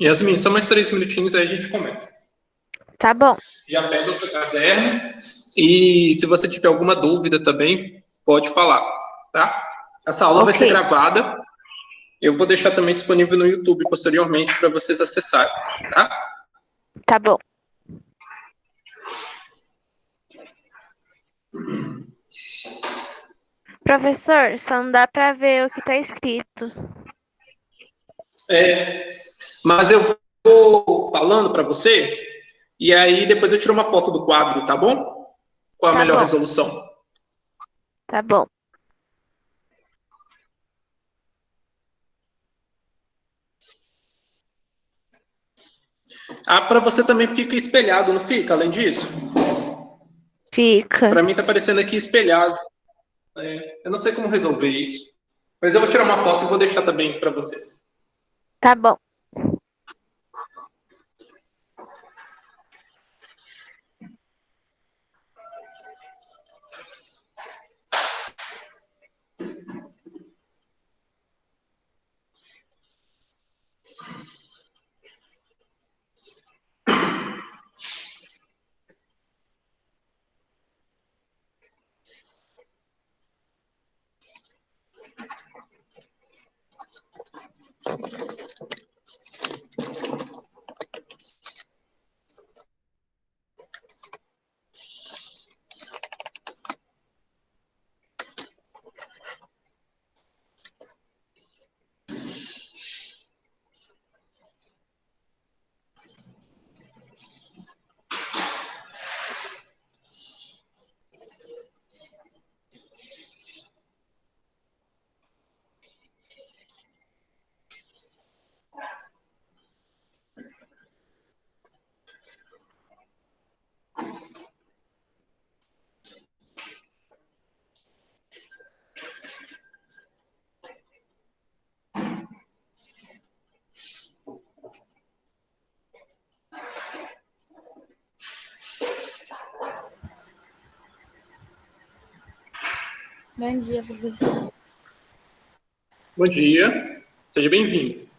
Yasmin, só mais 3 minutinhos aí a gente começa. Tá bom. Já pega o seu caderno e se você tiver alguma dúvida também, pode falar, tá? Essa aula vai ser gravada. Eu vou deixar também disponível no YouTube posteriormente para vocês acessarem, tá? Tá bom. Professor, só não dá para ver o que tá escrito. Mas eu vou falando para você e aí depois eu tiro uma foto do quadro, tá bom? Com a melhor resolução. Tá bom. Para você também fica espelhado, não fica? Além disso? Fica. Para mim tá aparecendo aqui espelhado. Eu não sei como resolver isso. Mas eu vou tirar uma foto e vou deixar também para vocês. Tá bom. Bom dia, professor. Bom dia, seja bem-vindo.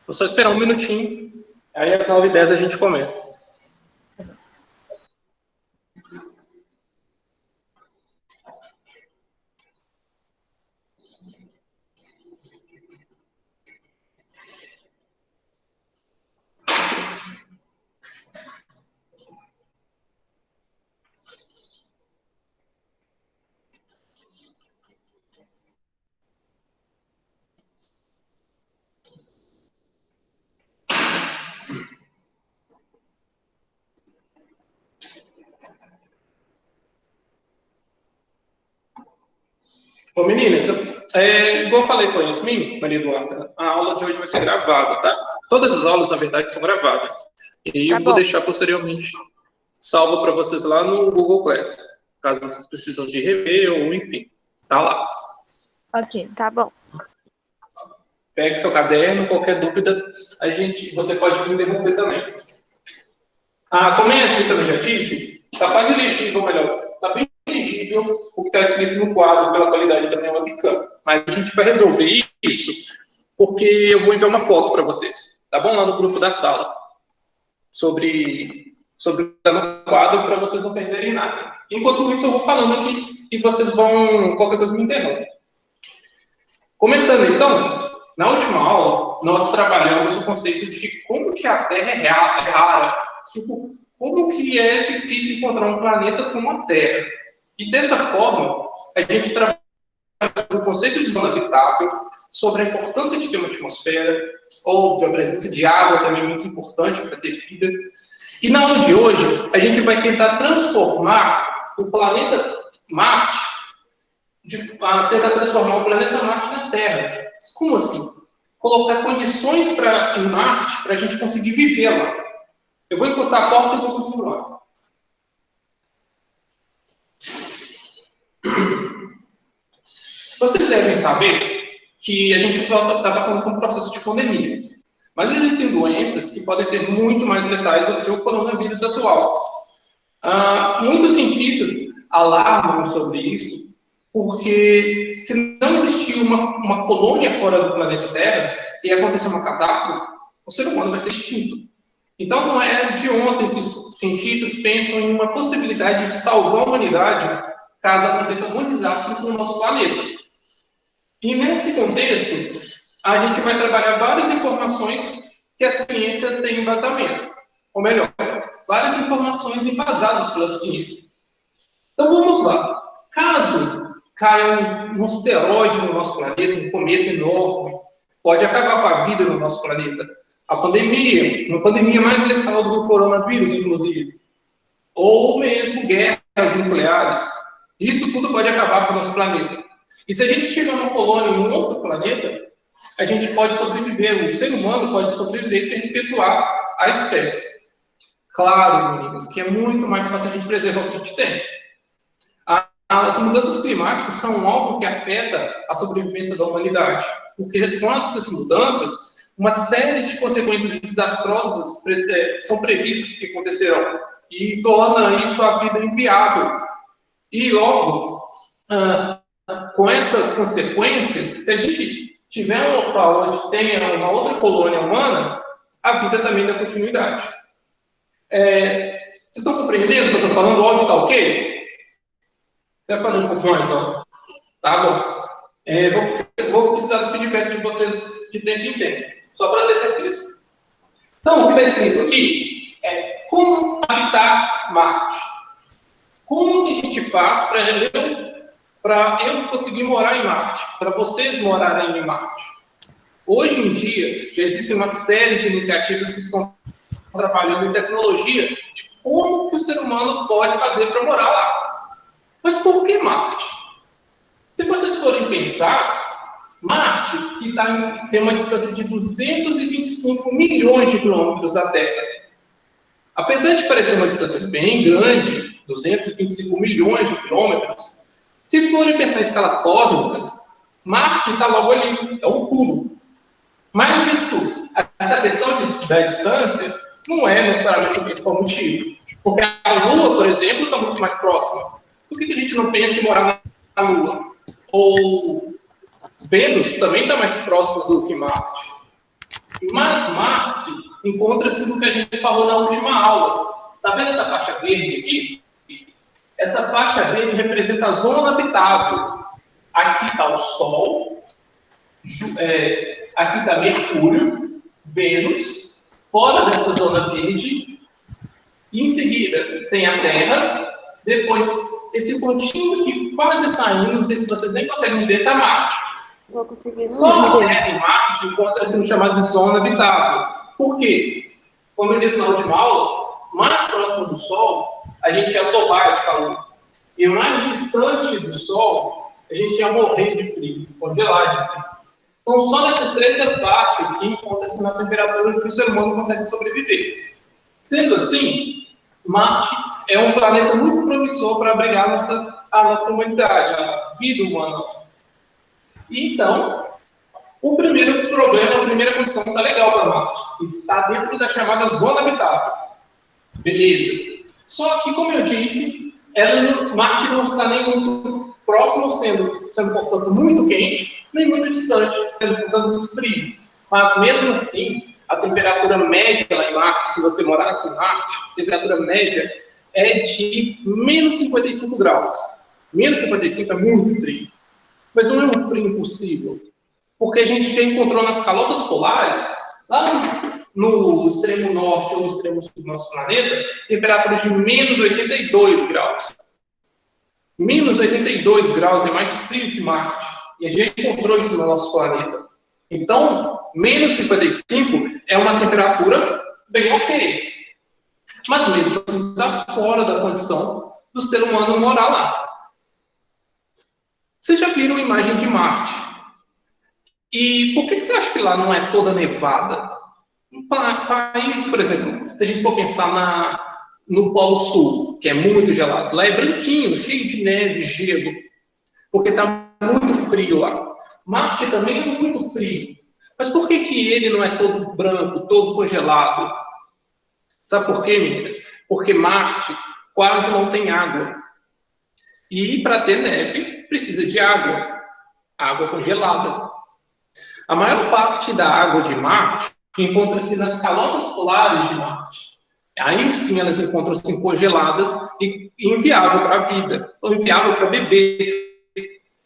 Vou só esperar um minutinho, aí às 9h10 a gente começa. Bom, meninas, igual eu falei com a Yasmin, Maria Eduarda, a aula de hoje vai ser gravada, tá? Todas as aulas, na verdade, são gravadas. E eu vou deixar posteriormente salvo para vocês lá no Google Class, caso vocês precisam de rever ou enfim, tá lá. Ok. Tá bom. Pegue seu caderno, qualquer dúvida, você pode me interromper também. Como a Yasmin também já disse, está quase legível, ou melhor, está bem legível o que está escrito no quadro pela qualidade da minha webcam. Mas a gente vai resolver isso porque eu vou enviar uma foto para vocês, tá bom? Lá no grupo da sala, sobre o que está no quadro, para vocês não perderem nada. Enquanto isso, eu vou falando aqui e vocês vão, qualquer coisa me interrompe. Começando então, na última aula, nós trabalhamos o conceito de como que a Terra é rara, tipo, como que é difícil encontrar um planeta como a Terra. E dessa forma, a gente trabalha o conceito de zona habitável, sobre a importância de ter uma atmosfera, ou a presença de água também é muito importante para ter vida. E na aula de hoje, a gente vai tentar transformar o planeta Marte, tentar transformar o planeta Marte na Terra. Como assim? Colocar condições em Marte para a gente conseguir viver lá. Eu vou encostar a porta e vou continuar. Vocês devem saber que a gente está passando por um processo de pandemia. Mas existem doenças que podem ser muito mais letais do que o coronavírus atual. Muitos cientistas alarmam sobre isso Porque se não existir uma colônia fora do planeta Terra e acontecer uma catástrofe, o ser humano vai ser extinto. Então não é de ontem que os cientistas pensam em uma possibilidade de salvar a humanidade caso aconteça algum desastre com o nosso planeta. E nesse contexto, a gente vai trabalhar várias informações que a ciência tem embasamento. Ou melhor, várias informações embasadas pela ciência. Então vamos lá. Caso caia um asteroide no nosso planeta, um cometa enorme, pode acabar com a vida no nosso planeta. A pandemia, uma pandemia mais letal do que o coronavírus, inclusive. Ou mesmo guerras nucleares. Isso tudo pode acabar com o nosso planeta. E se a gente tiver uma colônia em um outro planeta, a gente pode sobreviver, o ser humano pode sobreviver e perpetuar a espécie. Claro, meninas, que é muito mais fácil a gente preservar o que a gente tem. As mudanças climáticas são algo que afeta a sobrevivência da humanidade, porque com essas mudanças, uma série de consequências desastrosas são previstas que acontecerão, e torna isso a vida inviável. E logo, com essa consequência, se a gente tiver um local onde tenha uma outra colônia humana, a vida também dá continuidade. Vocês estão compreendendo o que eu estou falando? O áudio está ok? Você vai falar um pouco mais, ó. Tá bom. Vou precisar do feedback de vocês de tempo em tempo, só para ter certeza. Então, o que está escrito aqui é como habitar Marte. Como que a gente faz para eu conseguir morar em Marte, para vocês morarem em Marte? Hoje em dia, já existe uma série de iniciativas que estão trabalhando em tecnologia de como que o ser humano pode fazer para morar lá. Mas por que Marte? Se vocês forem pensar, Marte tem uma distância de 225 milhões de quilômetros da Terra. Apesar de parecer uma distância bem grande, 225 milhões de quilômetros, se forem pensar em escala cósmica, Marte está logo ali, é um pulo. Mas essa questão da distância não é necessariamente o principal motivo. Porque a Lua, por exemplo, está muito mais próxima. Por que a gente não pensa em morar na Lua? Ou Vênus também está mais próximo do que Marte. Mas Marte encontra-se no que a gente falou na última aula. Está vendo essa faixa verde aqui? Essa faixa verde representa a zona habitável. Aqui está o Sol, aqui está Mercúrio, Vênus, fora dessa zona verde. E em seguida tem a Terra. Depois, esse pontinho que quase saindo, não sei se vocês nem conseguem ver, está Marte. Vou conseguir. Só a Terra e Marte encontra-se no chamado de zona habitável. Por quê? Como eu disse na última aula, mais próximo do Sol, a gente ia torrar de calor. E mais distante do Sol, a gente ia morrer de frio, congelar de frio. Então, só nessas três partes aqui encontra-se na temperatura que o ser humano consegue sobreviver. Sendo assim, Marte é um planeta muito promissor para abrigar a nossa humanidade, a vida humana. Então, o primeiro problema, a primeira condição está legal para Marte. Está dentro da chamada zona habitável. Beleza. Só que, como eu disse, Marte não está nem muito próximo, sendo, portanto, muito quente, nem muito distante, sendo, portanto, muito frio. Mas, mesmo assim, a temperatura média lá em Marte, se você morasse em Marte, a temperatura média é de menos 55 graus. Menos 55 é muito frio. Mas não é um frio impossível. Porque a gente já encontrou nas calotas polares, lá no extremo norte ou no extremo sul do nosso planeta, temperaturas de menos 82 graus. Menos 82 graus é mais frio que Marte. E a gente encontrou isso no nosso planeta. Então, menos 55 é uma temperatura bem ok. Mas mesmo assim, está fora da condição do ser humano morar lá. Vocês já viram a imagem de Marte? E por que você acha que lá não é toda nevada? Um país, por exemplo, se a gente for pensar no Polo Sul, que é muito gelado, lá é branquinho, cheio de neve, gelo, porque está muito frio lá. Marte também é muito frio. Mas por que ele não é todo branco, todo congelado? Sabe por quê, meninas? Porque Marte quase não tem água. E para ter neve, precisa de água, água congelada. A maior parte da água de Marte encontra-se nas calotas polares de Marte. Aí sim elas encontram-se congeladas e inviável para a vida, ou inviável para beber,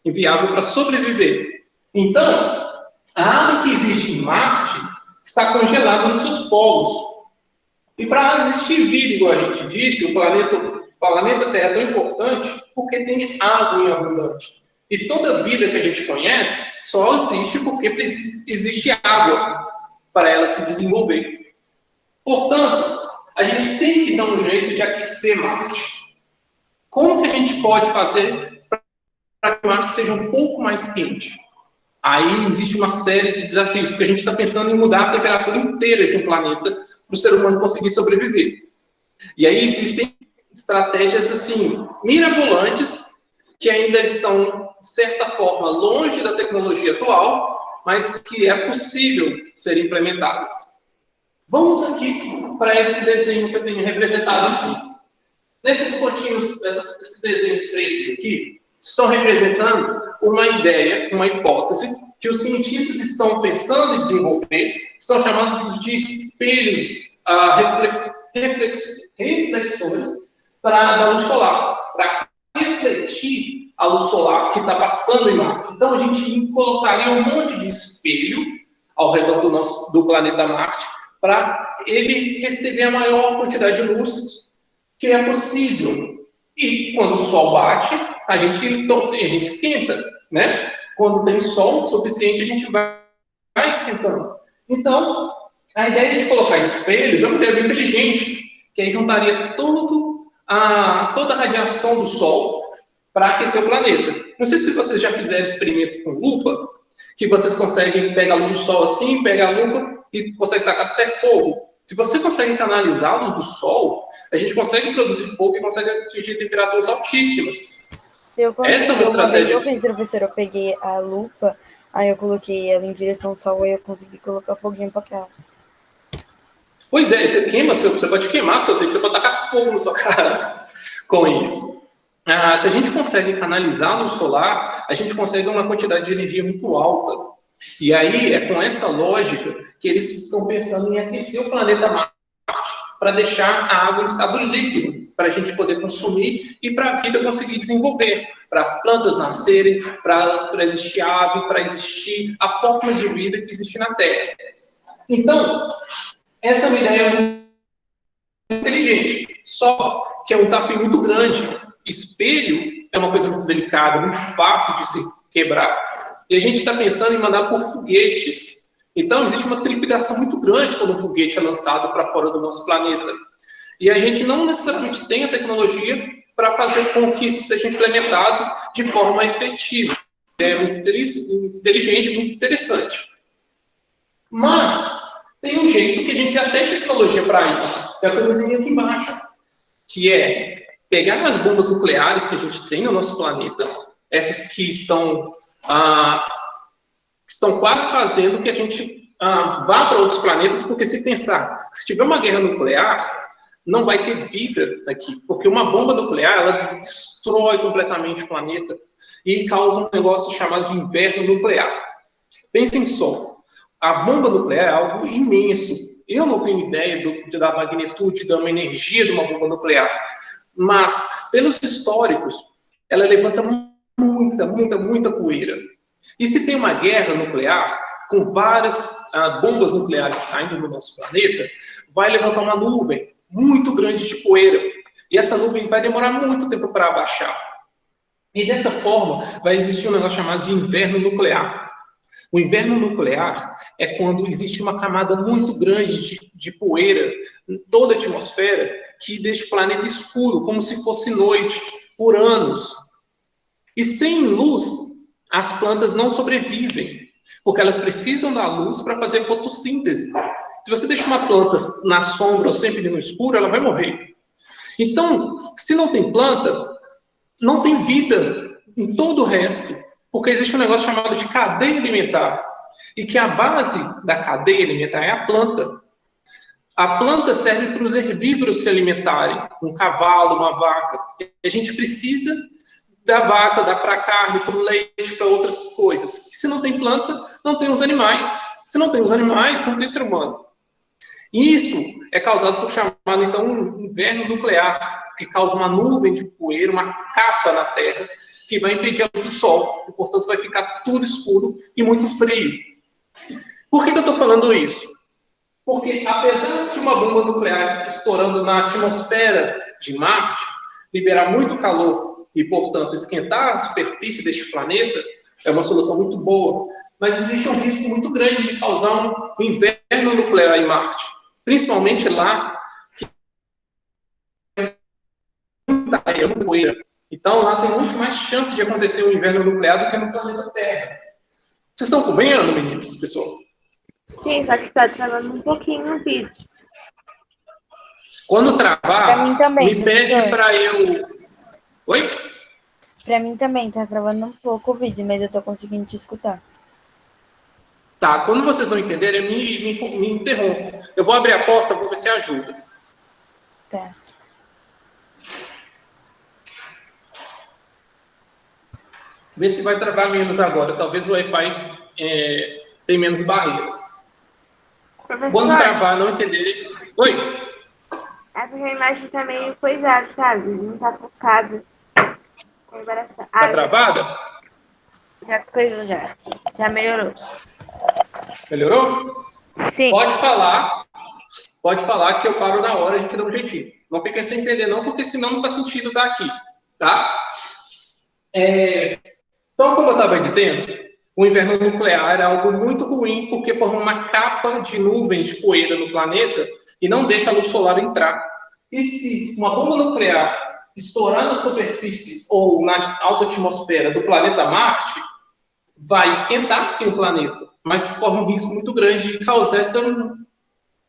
inviável para sobreviver. Então, a água que existe em Marte está congelada nos seus polos. E para existir vida, igual a gente disse, o planeta Terra é tão importante porque tem água em abundante. E toda vida que a gente conhece só existe porque existe água para ela se desenvolver. Portanto, a gente tem que dar um jeito de aquecer Marte. Como que a gente pode fazer para que Marte seja um pouco mais quente? Aí existe uma série de desafios, porque a gente está pensando em mudar a temperatura inteira de um planeta para o ser humano conseguir sobreviver. E aí existem estratégias assim mirabolantes que ainda estão, de certa forma, longe da tecnologia atual, mas que é possível serem implementadas. Vamos aqui para esse desenho que eu tenho representado aqui. Nesses pontinhos, esses desenhos pretos aqui, estão representando uma ideia, uma hipótese, que os cientistas estão pensando em desenvolver, que são chamados de espelhos reflexores da luz solar, para refletir a luz solar que está passando em Marte. Então, a gente colocaria um monte de espelho ao redor do planeta Marte, para ele receber a maior quantidade de luz que é possível. E quando o Sol bate, a gente esquenta, né? Quando tem sol suficiente, a gente vai esquentando. Então, a ideia de colocar espelhos é uma ideia bem inteligente, que aí juntaria toda a radiação do Sol para aquecer o planeta. Não sei se vocês já fizeram experimento com lupa, que vocês conseguem pegar a luz do Sol assim, pegar a lupa e conseguem tacar até fogo. Se você consegue canalizar a luz do Sol, a gente consegue produzir fogo e consegue atingir temperaturas altíssimas. Essa é uma estratégia. Eu fiz, professor, eu peguei a lupa, aí eu coloquei ela em direção ao sol e eu consegui colocar foguinho para cá. Pois é, você pode queimar seu dedo, você pode tacar fogo na sua casa com isso. Se a gente consegue canalizar no solar, a gente consegue uma quantidade de energia muito alta. E aí é com essa lógica que eles estão pensando em aquecer o planeta Marte para deixar a água em estado líquido, para a gente poder consumir e para a vida conseguir desenvolver, para as plantas nascerem, para existir ave, para existir a forma de vida que existe na Terra. Então, essa é uma ideia muito inteligente, só que é um desafio muito grande. Espelho é uma coisa muito delicada, muito fácil de se quebrar. E a gente está pensando em mandar por foguetes. Então, existe uma trepidação muito grande quando um foguete é lançado para fora do nosso planeta. E a gente não necessariamente tem a tecnologia para fazer com que isso seja implementado de forma efetiva. É muito inteligente, muito interessante. Mas tem um jeito que a gente já tem tecnologia para isso, que é a coisinha aqui embaixo, que é pegar as bombas nucleares que a gente tem no nosso planeta, essas que estão quase fazendo que a gente vá para outros planetas, porque se pensar, se tiver uma guerra nuclear, não vai ter vida aqui, porque uma bomba nuclear, ela destrói completamente o planeta e causa um negócio chamado de inverno nuclear. Pensem só, a bomba nuclear é algo imenso. Eu não tenho ideia da magnitude, da energia de uma bomba nuclear, mas, pelos históricos, ela levanta muita poeira. E se tem uma guerra nuclear, com várias bombas nucleares caindo no nosso planeta, vai levantar uma nuvem muito grande de poeira. E essa nuvem vai demorar muito tempo para abaixar. E dessa forma, vai existir um negócio chamado de inverno nuclear. O inverno nuclear é quando existe uma camada muito grande de poeira em toda a atmosfera que deixa o planeta escuro, como se fosse noite, por anos. E sem luz, as plantas não sobrevivem, porque elas precisam da luz para fazer fotossíntese. Se você deixa uma planta na sombra ou sempre no escuro, ela vai morrer. Então, se não tem planta, não tem vida em todo o resto, porque existe um negócio chamado de cadeia alimentar, e que a base da cadeia alimentar é a planta. A planta serve para os herbívoros se alimentarem, um cavalo, uma vaca. E a gente precisa da vaca, dá para carne, para o leite, para outras coisas. E se não tem planta, não tem os animais. Se não tem os animais, não tem ser humano. Isso é causado por chamado, então, inverno nuclear, que causa uma nuvem de poeira, uma capa na Terra, que vai impedir a luz do Sol, e, portanto, vai ficar tudo escuro e muito frio. Por que eu estou falando isso? Porque, apesar de uma bomba nuclear estourando na atmosfera de Marte, liberar muito calor e, portanto, esquentar a superfície deste planeta, é uma solução muito boa. Mas existe um risco muito grande de causar um inverno nuclear em Marte. Principalmente lá, que é muita poeira. Então, lá tem muito mais chance de acontecer um inverno nuclear do que no planeta Terra. Vocês estão acompanhando, meninos, pessoal? Sim, só que tá travando um pouquinho o vídeo. Quando Pra travar, mim também, me pede professor. para eu... Oi? Pra mim também, tá travando um pouco o vídeo, mas eu tô conseguindo te escutar. Tá, quando vocês não entenderem, me interrompam. Eu vou abrir a porta, vou ver se ajuda. Tá. Vê se vai travar menos agora. Talvez o Wi-Fi tenha menos barreira. Quando Professor, travar, não entenderem... Oi? é porque a imagem tá meio coisada, sabe? Não tá focado. Tá embaraçado. Tá travada? Já coisou já. Já melhorou. Melhorou? Sim. Pode falar que eu paro na hora, a gente dá um jeitinho. Não fiquem sem entender não, porque senão não faz sentido estar aqui, tá? Então, como eu estava dizendo, o inverno nuclear é algo muito ruim, porque forma uma capa de nuvem de poeira no planeta e não deixa a luz solar entrar. E se uma bomba nuclear estourar na superfície ou na alta atmosfera do planeta Marte, vai esquentar sim o planeta, mas corre um risco muito grande de causar essa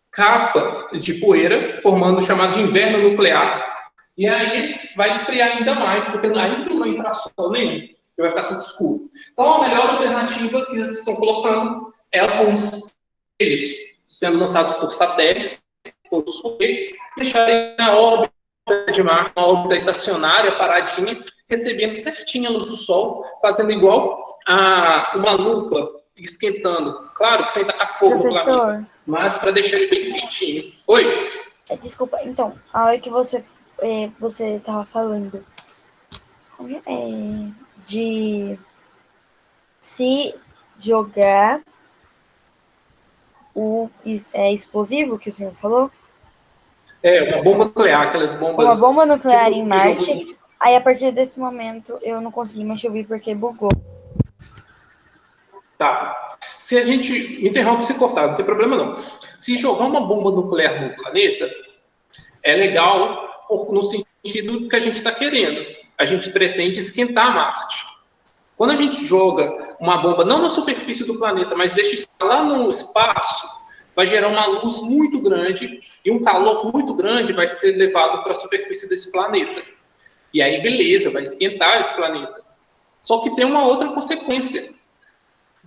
capa de poeira, formando o chamado de inverno nuclear. E aí vai esfriar ainda mais, porque ainda não vai entrar sol nenhum, e vai ficar tudo escuro. Então a melhor alternativa que eles estão colocando são os espelhos, sendo lançados por satélites, por os foguetes, deixarem na órbita de Marte, uma órbita estacionária, paradinha, recebendo certinho a luz do Sol, fazendo igual a uma lupa, esquentando. Claro que sem tacar fogo no planeta, mas para deixar ele bem quentinho. Oi? Desculpa, então, a hora que você estava falando de se jogar o explosivo que o senhor falou? Uma bomba nuclear, aquelas bombas... Uma bomba nuclear em Marte. Jogo... Aí, a partir desse momento, eu não consegui mais ouvir porque bugou. Tá. Se a gente... Me interrompe se cortar, não tem problema não. Se jogar uma bomba nuclear no planeta, é legal no sentido que a gente está querendo. A gente pretende esquentar Marte. Quando a gente joga uma bomba, não na superfície do planeta, mas deixa isso lá no espaço, vai gerar uma luz muito grande e um calor muito grande vai ser levado para a superfície desse planeta. E aí, beleza, vai esquentar esse planeta. Só que tem uma outra consequência.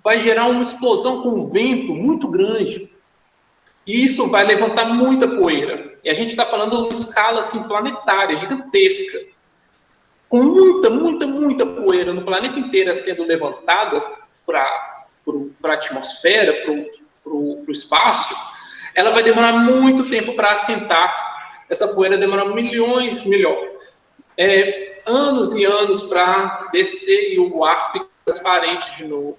Vai gerar uma explosão com um vento muito grande. E isso vai levantar muita poeira. E a gente está falando de uma escala assim, planetária, gigantesca. Com muita poeira no planeta inteiro sendo levantada para a atmosfera, para o espaço, ela vai demorar muito tempo para assentar. Essa poeira demora anos e anos para descer e o ar fica transparente de novo.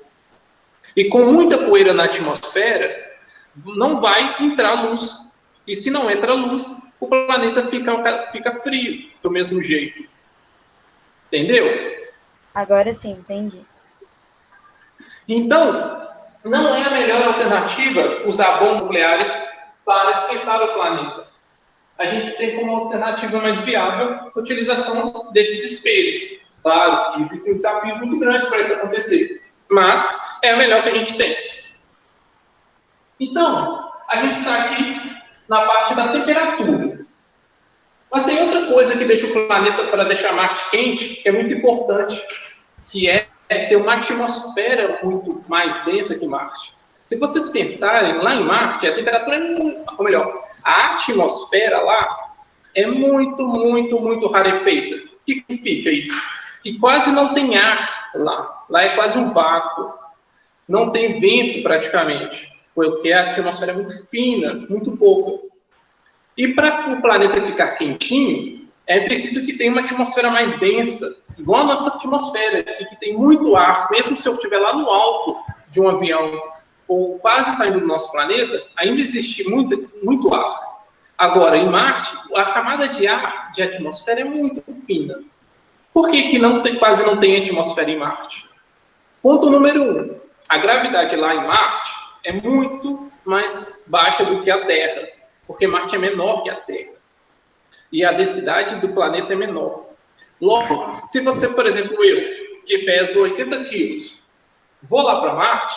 E com muita poeira na atmosfera, não vai entrar luz. E se não entra luz, o planeta fica frio do mesmo jeito. Entendeu? Agora sim, entendi. Então, não é a melhor alternativa usar bombas nucleares para esquentar o planeta. A gente tem como alternativa mais viável a utilização desses espelhos. Claro que existem desafios muito grandes para isso acontecer, mas é a melhor que a gente tem. Então, a gente está aqui na parte da temperatura. Mas tem outra coisa que deixa o planeta, para deixar Marte quente, que é muito importante, que é ter uma atmosfera muito mais densa que Marte. Se vocês pensarem, lá em Marte, a temperatura é muito... Ou melhor, a atmosfera lá é muito rarefeita. O que significa isso? E quase não tem ar lá. Lá é quase um vácuo. Não tem vento praticamente, porque a atmosfera é muito fina, muito pouca. E para o planeta ficar quentinho, é preciso que tenha uma atmosfera mais densa, igual a nossa atmosfera, que tem muito ar. Mesmo se eu estiver lá no alto de um avião, ou quase saindo do nosso planeta, ainda existe muito ar. Agora, em Marte, a camada de ar, de atmosfera, é muito fina. Por que quase não tem atmosfera em Marte? Ponto número 1. A gravidade lá em Marte é muito mais baixa do que a Terra, porque Marte é menor que a Terra. E a densidade do planeta é menor. Logo, se você, por exemplo, eu, que peso 80 quilos, vou lá para Marte,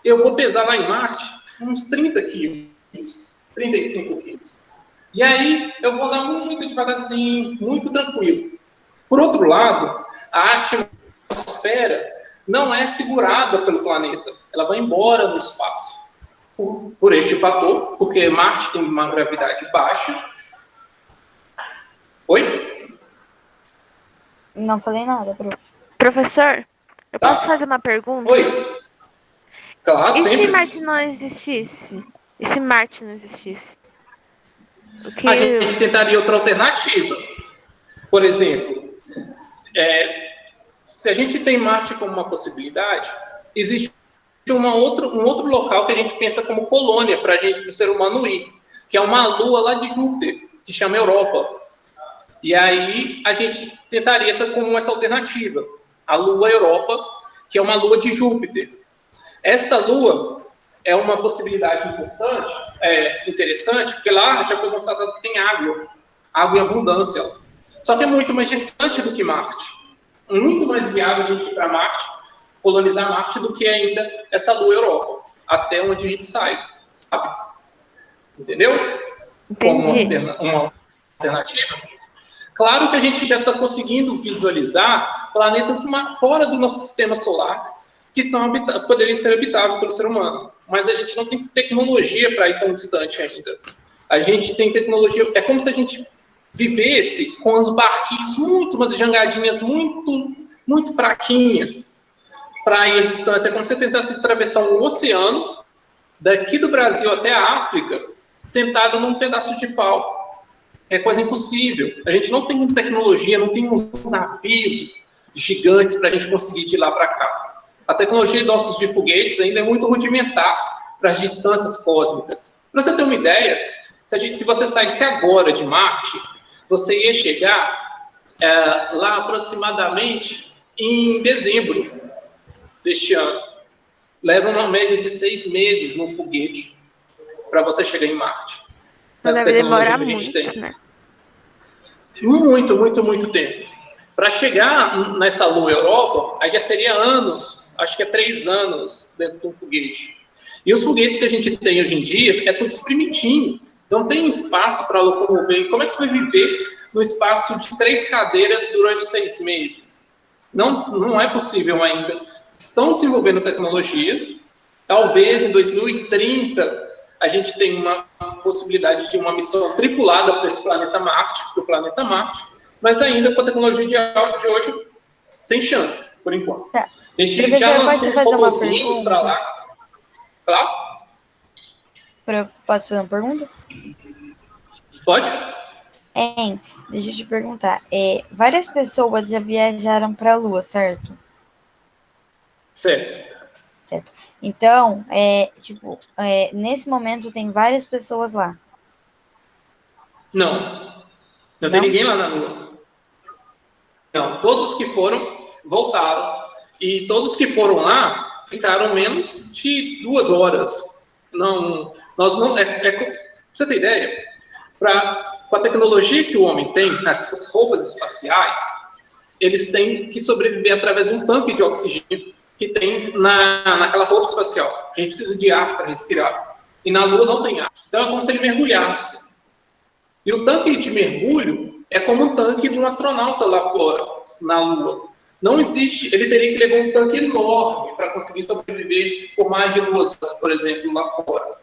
eu vou pesar lá em Marte uns 30 quilos, 35 quilos. E aí eu vou lá muito devagarzinho, muito tranquilo. Por outro lado, a atmosfera não é segurada pelo planeta. Ela vai embora no espaço. Por este fator, porque Marte tem uma gravidade baixa. Oi? Não falei nada, prof. Professor, eu posso fazer uma pergunta? Oi? Claro, E sempre. se Marte não existisse? E se Marte não existisse? O que... A gente tentaria outra alternativa. Por exemplo, se a gente tem Marte como uma possibilidade, existe um outro local que a gente pensa como colônia para o ser humano ir, que é uma lua lá de Júpiter, que chama Europa. E aí a gente tentaria como essa alternativa, a lua Europa, que é uma lua de Júpiter. Esta lua é uma possibilidade importante, interessante, porque lá já foi constatado que tem água em abundância. Só que é muito mais distante do que Marte. Muito mais viável a gente ir para Marte, colonizar Marte, do que ainda essa lua Europa, até onde a gente sai, sabe? Entendeu? Entendi. Como uma alternativa. Claro que a gente já está conseguindo visualizar planetas fora do nosso sistema solar, que poderiam ser habitáveis pelo ser humano. Mas a gente não tem tecnologia para ir tão distante ainda. A gente tem tecnologia... É como se a gente vivesse com os barquinhos umas jangadinhas muito fraquinhas para ir à distância. É como se você tentasse atravessar um oceano daqui do Brasil até a África, sentado num pedaço de pau. É quase impossível. A gente não tem tecnologia, não tem uns navios gigantes para a gente conseguir ir de lá para cá. A tecnologia de foguetes ainda é muito rudimentar para as distâncias cósmicas. Para você ter uma ideia, se você saísse agora de Marte, você ia chegar lá aproximadamente em dezembro deste ano. Leva uma média de 6 meses num foguete para você chegar em Marte. Deve demorar muito, né? Muito tempo. Para chegar nessa lua Europa, aí já seria anos, acho que 3 anos dentro de um foguete. E os foguetes que a gente tem hoje em dia é tudo espremidinho. Não tem espaço para locomover. Como é que você vai viver no espaço de 3 cadeiras durante 6 meses? Não é possível ainda. Estão desenvolvendo tecnologias. Talvez em 2030 a gente tenha uma possibilidade de uma missão tripulada para esse planeta Marte, mas ainda com a tecnologia de hoje, sem chance, por enquanto. Tá. A gente já lançou uns robozinhos para lá. Claro? Posso fazer uma pergunta? Pode? Deixa eu te perguntar. Várias pessoas já viajaram para a Lua, certo? Certo. Então, nesse momento tem várias pessoas lá. Não tem ninguém lá na Lua. Não, todos que foram, voltaram. E todos que foram lá, ficaram menos de 2 horas. Pra você ter ideia, com a tecnologia que o homem tem, essas roupas espaciais, eles têm que sobreviver através de um tanque de oxigênio que tem naquela roupa espacial. A gente precisa de ar para respirar. E na Lua não tem ar. Então é como se ele mergulhasse. E o tanque de mergulho é como um tanque de um astronauta lá fora, na Lua. Não existe, ele teria que levar um tanque enorme para conseguir sobreviver por mais de 2 horas, por exemplo, lá fora.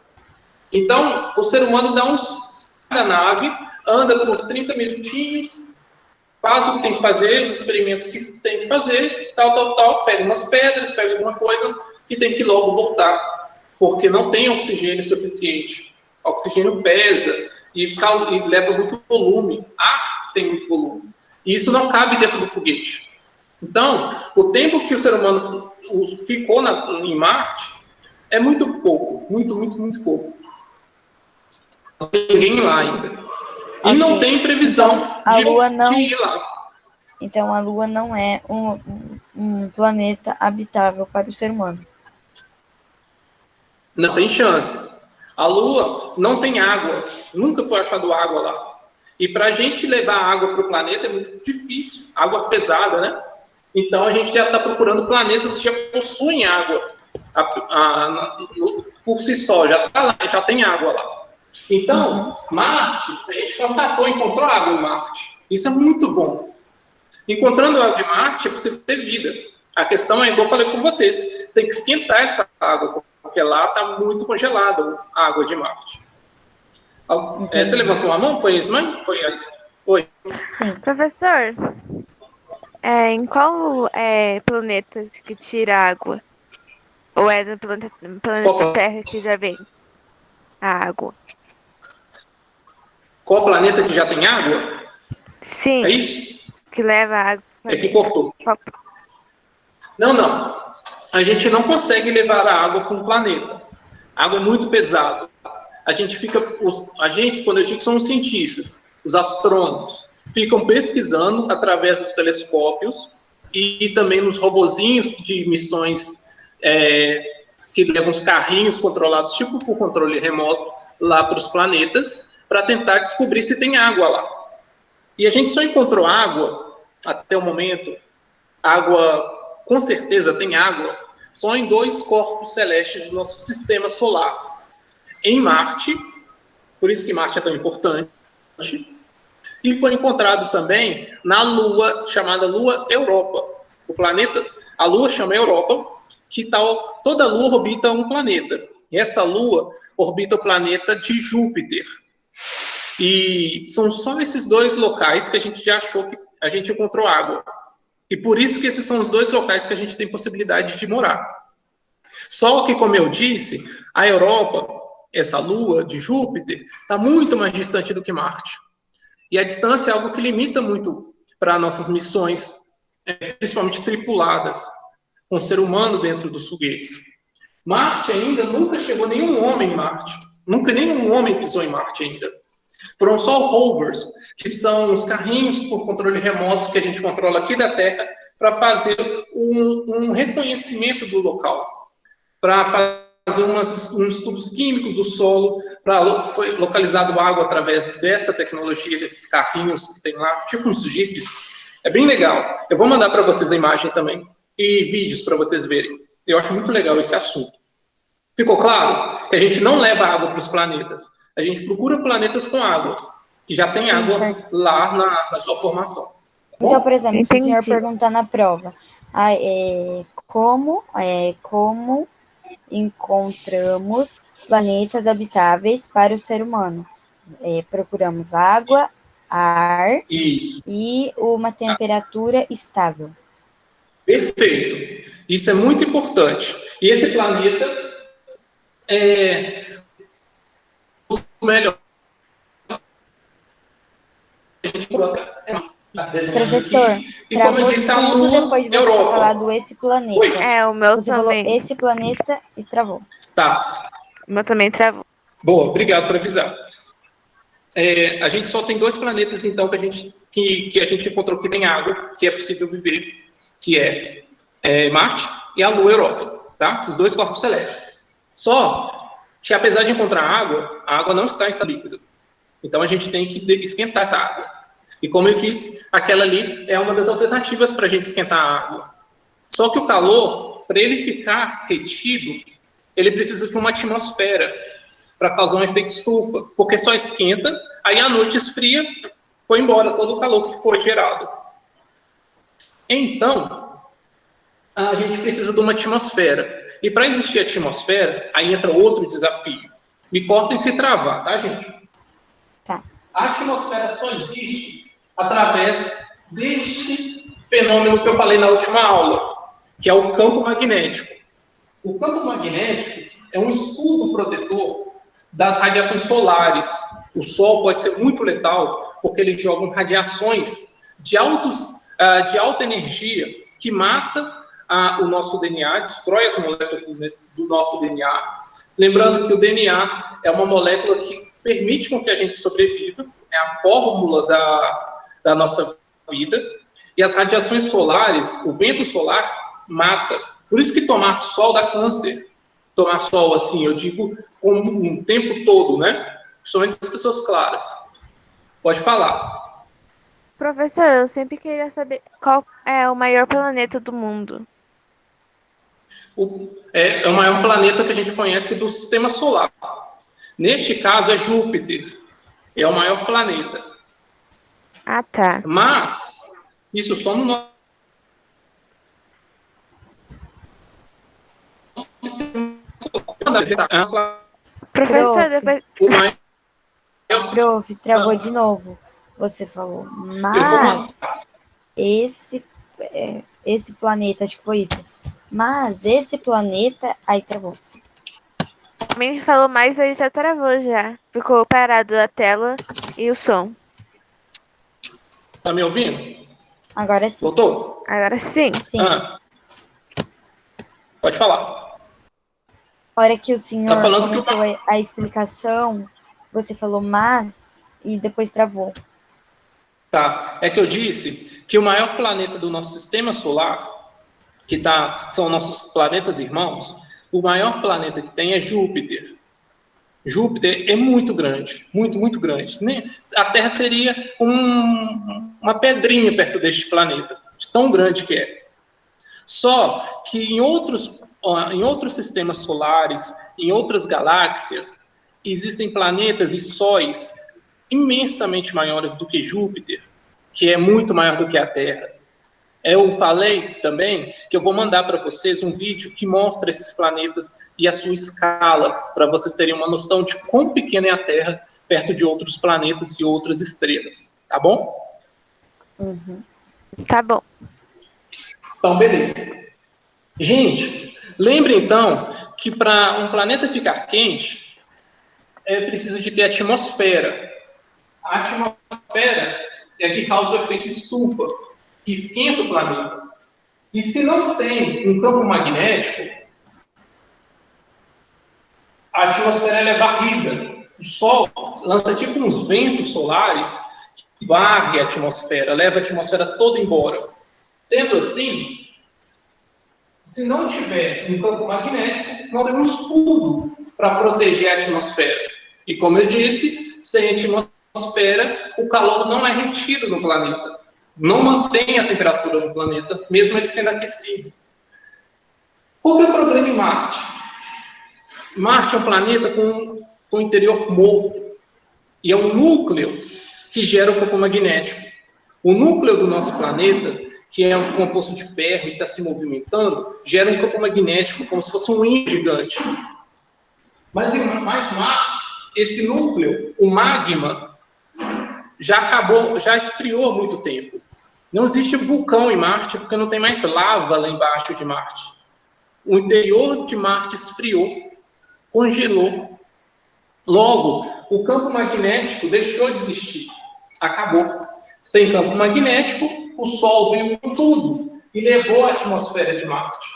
Então, o ser humano sai da nave, anda por uns 30 minutinhos, faz o que tem que fazer, os experimentos que tem que fazer, tal, pega umas pedras, pega alguma coisa e tem que logo voltar, porque não tem oxigênio suficiente. O oxigênio pesa e leva muito volume, ar tem muito volume. E isso não cabe dentro do foguete. Então, o tempo que o ser humano ficou em Marte é muito pouco, muito pouco. Não tem ninguém lá ainda. E não tem previsão de ir lá. Então, a Lua não é um planeta habitável para o ser humano. Não tem chance. A Lua não tem água. Nunca foi achado água lá. E para a gente levar água para o planeta é muito difícil. Água pesada, né? Então, a gente já está procurando planetas que já possuem água por si só. Já está lá, já tem água lá. Então, Marte, a gente encontrou água em Marte. Isso é muito bom. Encontrando água em Marte, é possível ter vida. A questão é, igual eu falei com vocês, tem que esquentar essa água, porque lá está muito congelada a água de Marte. Você levantou a mão? Foi isso, mãe? Oi. Sim. Professor, em qual planeta que tira água? Ou é do planeta Terra que já vem a água? Qual planeta que já tem água? Sim. É isso? Que leva água. É que cortou. Não. A gente não consegue levar a água para um planeta. A água é muito pesada. Quando eu digo que são os cientistas, os astrônomos, ficam pesquisando através dos telescópios e também nos robozinhos de missões que levam os carrinhos controlados, tipo por controle remoto, lá para os planetas, para tentar descobrir se tem água lá. E a gente só encontrou água, até o momento, água, com certeza tem água, só em 2 corpos celestes do nosso sistema solar. Em Marte, por isso que Marte é tão importante, e foi encontrado também na Lua, chamada Lua Europa. A Lua chama Europa, que toda a Lua orbita um planeta. E essa Lua orbita o planeta de Júpiter. E são só esses 2 locais que a gente já achou que a gente encontrou água. E por isso que esses são os 2 locais que a gente tem possibilidade de morar. Só que, como eu disse, a Europa, essa Lua de Júpiter, está muito mais distante do que Marte. E a distância é algo que limita muito para nossas missões, principalmente tripuladas, com o ser humano dentro dos foguetes. Marte ainda nunca chegou nenhum homem em Marte. Nunca nenhum homem pisou em Marte ainda. Foram só rovers, que são os carrinhos por controle remoto que a gente controla aqui da Terra, para fazer um reconhecimento do local, para fazer uns estudos químicos do solo, foi localizado água através dessa tecnologia, desses carrinhos que tem lá, tipo uns jipes. É bem legal. Eu vou mandar para vocês a imagem também, e vídeos para vocês verem. Eu acho muito legal esse assunto. Ficou claro que a gente não leva água para os planetas. A gente procura planetas com águas, que já tem água lá na sua formação. Então, por exemplo, se o senhor perguntar na prova, como encontramos planetas habitáveis para o ser humano? Procuramos água, ar e uma temperatura estável. Perfeito. Isso é muito importante. E esse planeta os melhores. A gente coloca. Professor, e como eu disse, a Lua, depois de você Europa. falar do esse planeta. Oi? O meu você também. Falou esse planeta e travou. Tá. O meu também travou. Boa, obrigado por avisar. A gente só tem 2 planetas, então, que a gente encontrou que tem água, que é possível viver, que é Marte e a Lua Europa, tá? Esses 2 corpos celestes. Só que, apesar de encontrar água, a água não está em estado líquido. Então, a gente tem que esquentar essa água. E, como eu disse, aquela ali é uma das alternativas para a gente esquentar a água. Só que o calor, para ele ficar retido, ele precisa de uma atmosfera para causar um efeito estufa, porque só esquenta, aí à noite esfria, foi embora todo o calor que foi gerado. Então, a gente precisa de uma atmosfera. E para existir atmosfera, aí entra outro desafio. Me cortem se travar, tá, gente? Tá. A atmosfera só existe através deste fenômeno que eu falei na última aula, que é o campo magnético. O campo magnético é um escudo protetor das radiações solares. O Sol pode ser muito letal, porque ele joga radiações de alta energia que mata o nosso DNA, destrói as moléculas do nosso DNA. Lembrando que o DNA é uma molécula que permite com que a gente sobreviva, é a fórmula da nossa vida, e as radiações solares, o vento solar, mata. Por isso que tomar sol dá câncer. Tomar sol, assim, eu digo, um tempo todo, né? Principalmente as pessoas claras. Pode falar. Professor, eu sempre queria saber qual é o maior planeta do mundo. É o maior planeta que a gente conhece do sistema solar. Neste caso é Júpiter. É o maior planeta. Ah, tá. Mas, isso só no nosso sistema solar. Professor, depois... Prof, travou de novo. Você falou, mas esse planeta, acho que foi isso. Mas esse planeta, aí travou. Também falou mais, aí já travou já. Ficou parado a tela e o som. Tá me ouvindo? Agora sim. Voltou? Agora sim. Sim. Pode falar. A hora que o senhor Tá falando começou a explicação, você falou mas e depois travou. Tá. É que eu disse que o maior planeta do nosso sistema solar, são nossos planetas irmãos, o maior planeta que tem é Júpiter. Júpiter é muito grande, muito, muito grande. A Terra seria uma pedrinha perto deste planeta, de tão grande que é. Só que em outros sistemas solares, em outras galáxias, existem planetas e sóis imensamente maiores do que Júpiter, que é muito maior do que a Terra. Eu falei também que eu vou mandar para vocês um vídeo que mostra esses planetas e a sua escala, para vocês terem uma noção de quão pequena é a Terra perto de outros planetas e outras estrelas. Tá bom? Uhum. Tá bom. Então, beleza. Gente, lembre então que para um planeta ficar quente, é preciso de ter atmosfera. A atmosfera é a que causa o efeito estufa, que esquenta o planeta. E se não tem um campo magnético, a atmosfera é varrida. O Sol lança tipo uns ventos solares que varrem a atmosfera, leva a atmosfera toda embora. Sendo assim, se não tiver um campo magnético, não temos escudo para proteger a atmosfera. E como eu disse, sem atmosfera, o calor não é retido no planeta. Não mantém a temperatura no planeta, mesmo ele sendo aquecido. Qual que é o problema em Marte? Marte é um planeta com interior morto. E é um núcleo que gera o campo magnético. O núcleo do nosso planeta, que é um composto de ferro e está se movimentando, gera um campo magnético, como se fosse um ímã gigante. Mas em Marte, esse núcleo, o magma, já esfriou há muito tempo. Não existe vulcão em Marte, porque não tem mais lava lá embaixo de Marte. O interior de Marte esfriou, congelou. Logo, o campo magnético deixou de existir. Acabou. Sem campo magnético, o Sol veio com tudo e levou a atmosfera de Marte.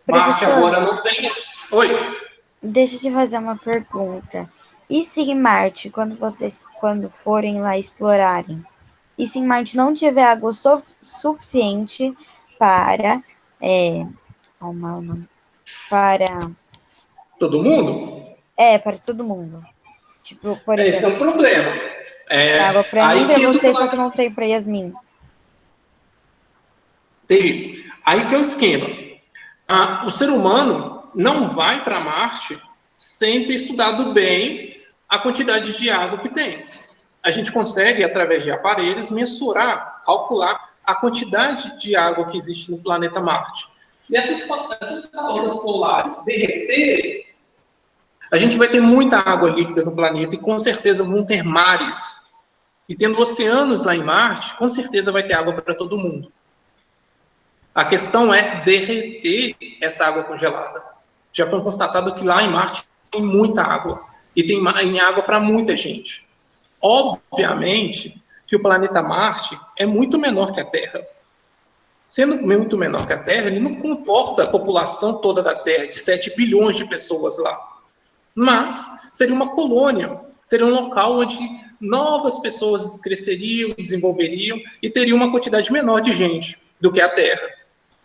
Marte agora não tem... Oi? Deixa eu te fazer uma pergunta. E se em Marte, quando forem lá explorarem, e se em Marte não tiver água suficiente para... para... Todo mundo? Para todo mundo. Tipo, por Esse exemplo... é o problema. Tem água para mim, para você, só que não tem para Yasmin. Entendi. Aí que é o esquema. O ser humano não vai para Marte sem ter estudado bem a quantidade de água que tem. A gente consegue, através de aparelhos, mensurar, calcular a quantidade de água que existe no planeta Marte. Se essas calotas polares derreterem, a gente vai ter muita água líquida no planeta e com certeza vão ter mares E tendo oceanos lá em Marte, com certeza vai ter água para todo mundo. A questão é derreter essa água congelada. Já foi constatado que lá em Marte tem muita água. E tem água para muita gente. Obviamente que o planeta Marte é muito menor que a Terra. Sendo muito menor que a Terra, ele não comporta a população toda da Terra, de 7 bilhões de pessoas lá. Mas seria uma colônia, seria um local onde novas pessoas cresceriam, desenvolveriam e teria uma quantidade menor de gente do que a Terra.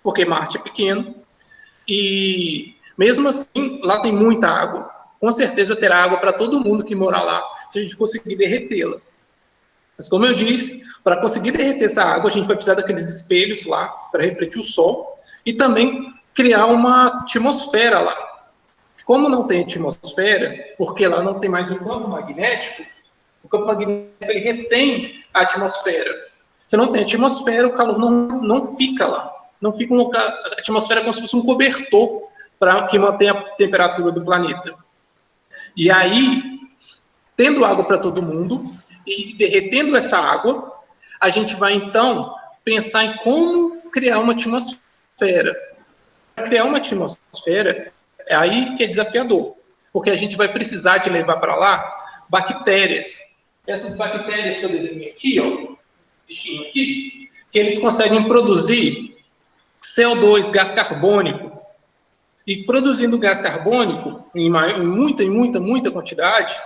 Porque Marte é pequeno e, mesmo assim, lá tem muita água. Com certeza terá água para todo mundo que morar lá, se a gente conseguir derretê-la. Mas, como eu disse, para conseguir derreter essa água, a gente vai precisar daqueles espelhos lá para refletir o Sol e também criar uma atmosfera lá. Como não tem atmosfera, porque lá não tem mais um campo magnético, o campo magnético ele retém a atmosfera. Se não tem atmosfera, o calor não fica lá. Não fica um lugar, a atmosfera é como se fosse um cobertor para que mantenha a temperatura do planeta. E aí, tendo água para todo mundo e derretendo essa água, a gente vai então pensar em como criar uma atmosfera. Para criar uma atmosfera, é aí que é desafiador, porque a gente vai precisar de levar para lá bactérias. Essas bactérias que eu desenhei aqui, ó, bichinho aqui, que eles conseguem produzir CO2, gás carbônico. E produzindo gás carbônico em muita quantidade,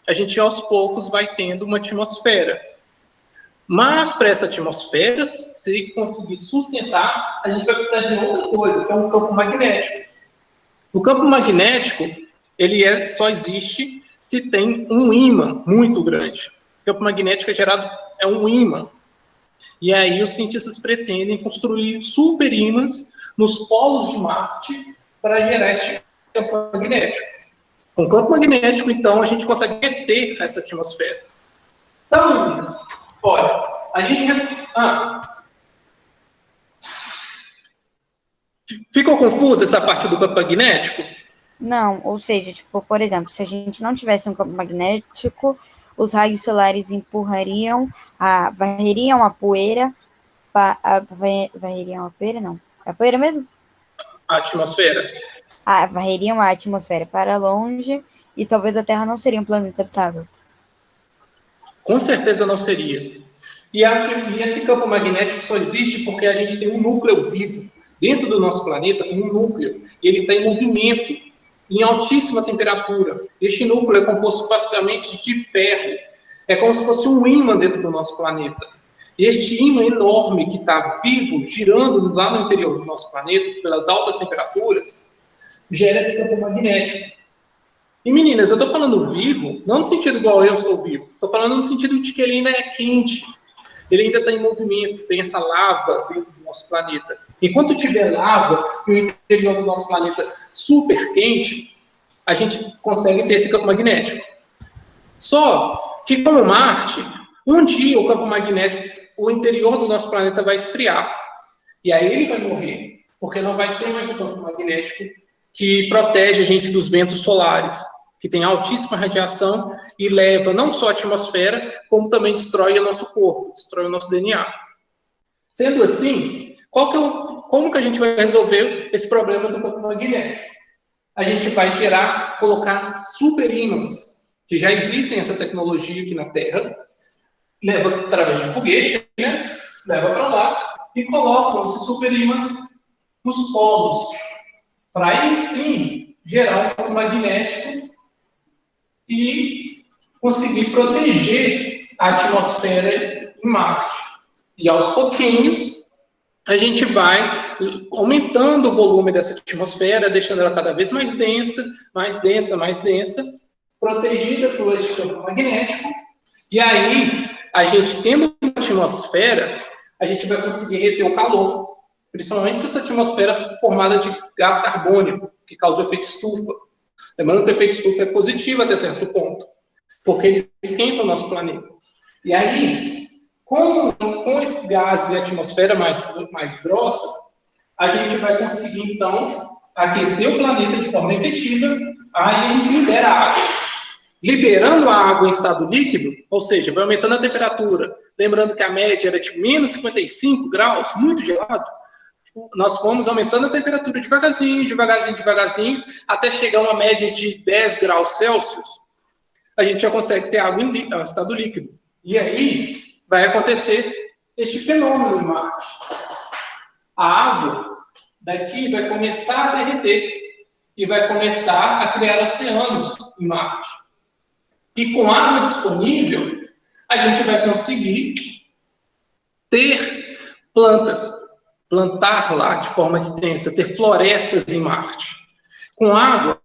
a gente aos poucos vai tendo uma atmosfera. Mas para essa atmosfera, se conseguir sustentar, a gente vai precisar de outra coisa, que é um campo magnético. O campo magnético, ele só existe se tem um ímã muito grande. O campo magnético é um ímã. E aí os cientistas pretendem construir super ímãs nos polos de Marte para gerar esse campo magnético. Com o campo magnético, então, a gente consegue reter essa atmosfera. Então, meninas, olha, a gente... Ficou confusa essa parte do campo magnético? Não, ou seja, tipo, por exemplo, se a gente não tivesse um campo magnético, os raios solares varreriam a poeira, varreriam a poeira, não, é a poeira mesmo? A atmosfera. Varreriam a atmosfera para longe e talvez a Terra não seria um planeta habitável. Com certeza não seria. E esse campo magnético só existe porque a gente tem um núcleo vivo. Dentro do nosso planeta tem um núcleo e ele está em movimento, em altíssima temperatura. Este núcleo é composto basicamente de ferro. É como se fosse um ímã dentro do nosso planeta. Este ímã enorme que está vivo, girando lá no interior do nosso planeta, pelas altas temperaturas, gera esse campo magnético. E meninas, eu estou falando vivo, não no sentido igual eu sou vivo, estou falando no sentido de que ele ainda é quente, ele ainda está em movimento, tem essa lava dentro do nosso planeta. Enquanto tiver lava e o interior do nosso planeta super quente, a gente consegue ter esse campo magnético. Só que, como Marte, um dia o campo magnético, o interior do nosso planeta vai esfriar. E aí ele vai morrer, porque não vai ter mais o campo magnético que protege a gente dos ventos solares, que tem altíssima radiação e leva não só a atmosfera, como também destrói o nosso corpo, destrói o nosso DNA. Sendo assim, como que a gente vai resolver esse problema do campo magnético? A gente vai colocar super ímãs, que já existem essa tecnologia aqui na Terra, leva através de foguete, né? Leva para lá e coloca esses super ímãs nos polos, para aí sim gerar um campo magnético e conseguir proteger a atmosfera em Marte. E aos pouquinhos a gente vai aumentando o volume dessa atmosfera, deixando ela cada vez mais densa, protegida por esse campo magnético. E aí, a gente tendo uma atmosfera, a gente vai conseguir reter o calor, principalmente se essa atmosfera é formada de gás carbônico, que causa o efeito estufa. Lembrando que o efeito estufa é positivo até certo ponto, porque ele esquenta o nosso planeta. E aí, com esse gás de atmosfera mais grossa, a gente vai conseguir, então, aquecer o planeta de forma efetiva, aí a gente libera água. liberando a água em estado líquido, ou seja, vai aumentando a temperatura, lembrando que a média era de menos 55 graus, muito gelado, nós fomos aumentando a temperatura devagarzinho, devagarzinho, devagarzinho, até chegar a uma média de 10 graus Celsius, a gente já consegue ter água em estado líquido. E aí vai acontecer este fenômeno em Marte. A água daqui vai começar a derreter e vai começar a criar oceanos em Marte. E com água disponível, a gente vai conseguir ter plantas, plantar lá de forma extensa, ter florestas em Marte. Com água,